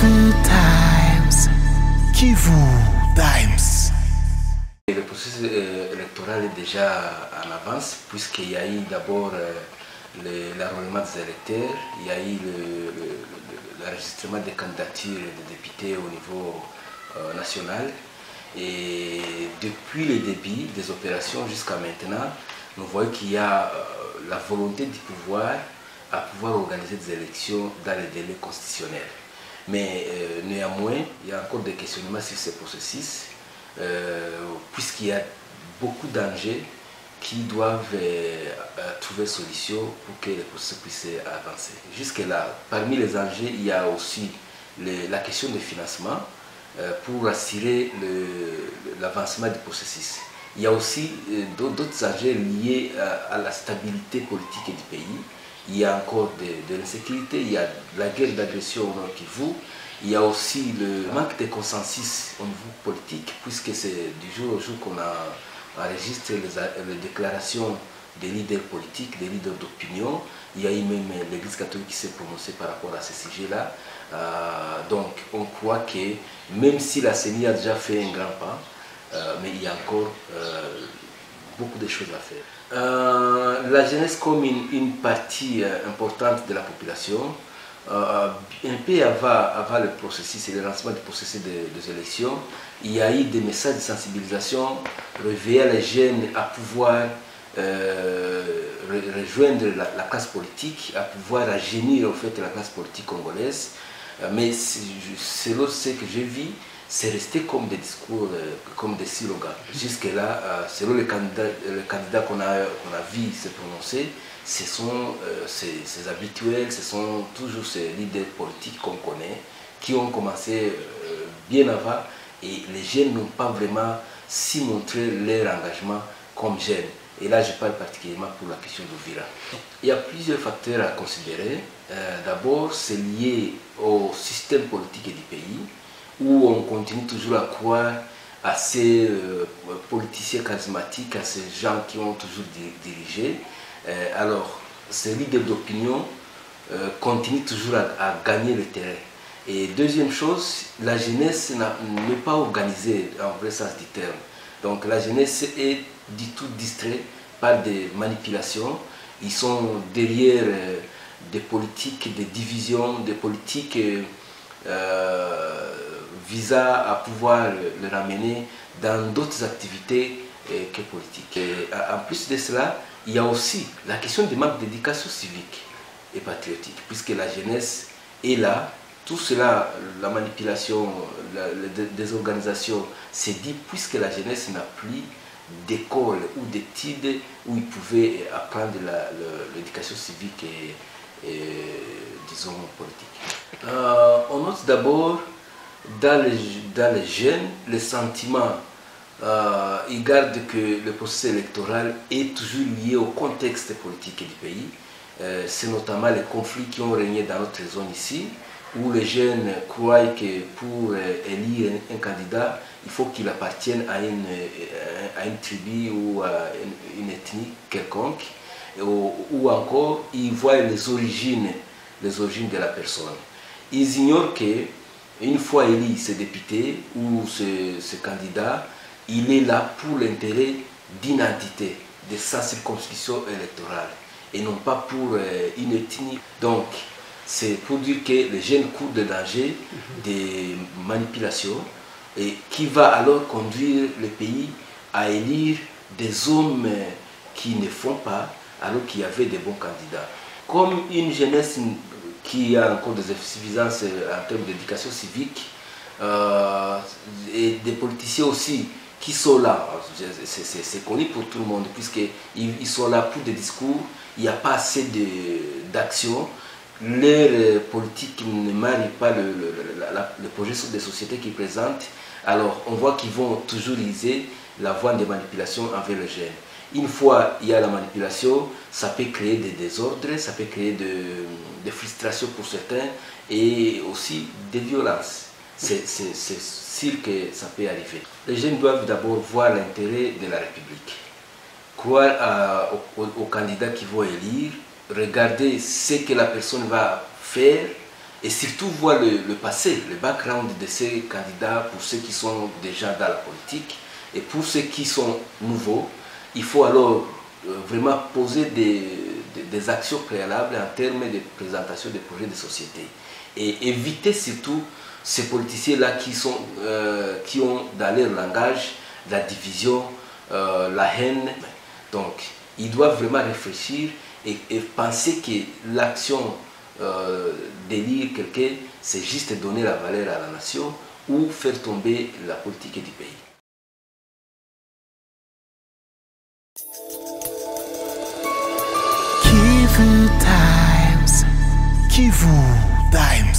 Times. Kivu Times. Le processus électoral est déjà en avance puisqu'il y a eu d'abord l'enrôlement des électeurs, il y a eu l'enregistrement des candidatures des députés au niveau national. Et depuis le début des opérations jusqu'à maintenant, nous voyons qu'il y a la volonté du pouvoir à pouvoir organiser des élections dans les délais constitutionnels. Mais néanmoins, il y a encore des questionnements sur ce processus, puisqu'il y a beaucoup d'enjeux qui doivent trouver solution pour que le processus puisse avancer. Jusque-là, parmi les enjeux, il y a aussi la question du financement pour assurer l'avancement du processus. Il y a aussi d'autres enjeux liés à la stabilité politique du pays. Il y a encore de l'insécurité, il y a la guerre d'agression au Nord Kivu, il y a aussi le manque de consensus au niveau politique, puisque c'est du jour au jour qu'on enregistre les déclarations des leaders politiques, des leaders d'opinion. Il y a eu même l'Église catholique qui s'est prononcée par rapport à ce sujet-là. Donc on croit que même si la CENI a déjà fait un grand pas, mais il y a encore beaucoup de choses à faire. La jeunesse comme une partie importante de la population, un peu avant le processus et le lancement du processus des élections, il y a eu des messages de sensibilisation, réveiller les jeunes à pouvoir rejoindre la classe politique, à pouvoir rajeunir en fait la classe politique congolaise. Mais selon ce que j'ai vu, c'est resté comme des discours, comme des slogans. Jusque-là, selon les candidats qu'on a vu se prononcer, ce sont ces habituels, ce sont toujours ces leaders politiques qu'on connaît, qui ont commencé bien avant, et les jeunes n'ont pas vraiment si montré leur engagement comme jeunes. Et là, je parle particulièrement pour la question d'Uvira. Il y a plusieurs facteurs à considérer. D'abord, c'est lié au système politique du pays, où on continue toujours à croire à ces politiciens charismatiques, à ces gens qui ont toujours dirigé. Alors, ces leaders d'opinion continuent toujours à gagner le terrain. Et deuxième chose, la jeunesse n'est pas organisée en vrai sens du terme. Donc la jeunesse est du tout distraite par des manipulations. Ils sont derrière des politiques de division, des politiques visant à pouvoir le ramener dans d'autres activités que politiques. Et en plus de cela, il y a aussi la question du manque d'éducation civique et patriotique, puisque la jeunesse est là. Tout cela, la manipulation, la désorganisation, c'est dit puisque la jeunesse n'a plus d'école ou d'études où ils pouvaient apprendre l'éducation civique et disons politique. On note d'abord dans les jeunes le sentiment, ils gardent que le processus électoral est toujours lié au contexte politique du pays. C'est notamment les conflits qui ont régné dans notre zone ici, où les jeunes croient que pour élire un candidat, il faut qu'il appartienne à une tribu ou à une ethnie quelconque, ou encore ils voient les origines de la personne. Ils ignorent qu'une fois élu ce député ou ce candidat, il est là pour l'intérêt d'une entité, de sa circonscription électorale, et non pas pour une ethnie. Donc, c'est pour dire que les jeunes courent de danger, des manipulations, et qui va alors conduire le pays à élire des hommes qui ne font pas, alors qu'il y avait des bons candidats. Comme une jeunesse qui a encore des insuffisances en termes d'éducation civique, et des politiciens aussi qui sont là, c'est connu pour tout le monde, puisqu'ils sont là pour des discours, il n'y a pas assez d'action. Leur politique ne marie pas le projet de société qu'ils présentent. Alors on voit qu'ils vont toujours utiliser la voie des manipulations envers les jeunes. Une fois il y a la manipulation, ça peut créer des désordres, ça peut créer des frustrations pour certains et aussi des violences. C'est sûr que ça peut arriver. Les jeunes doivent d'abord voir l'intérêt de la République, croire aux candidats qui vont élire, regarder ce que la personne va faire et surtout voir le passé, le background de ces candidats pour ceux qui sont déjà dans la politique et pour ceux qui sont nouveaux. Il faut alors vraiment poser des actions préalables en termes de présentation des projets de société et éviter surtout ces politiciens-là qui ont dans leur langage la division, la haine. Donc, ils doivent vraiment réfléchir et penser que l'action d'élire quelqu'un, c'est juste donner la valeur à la nation ou faire tomber la politique du pays. Kivu Times. Kivu Times.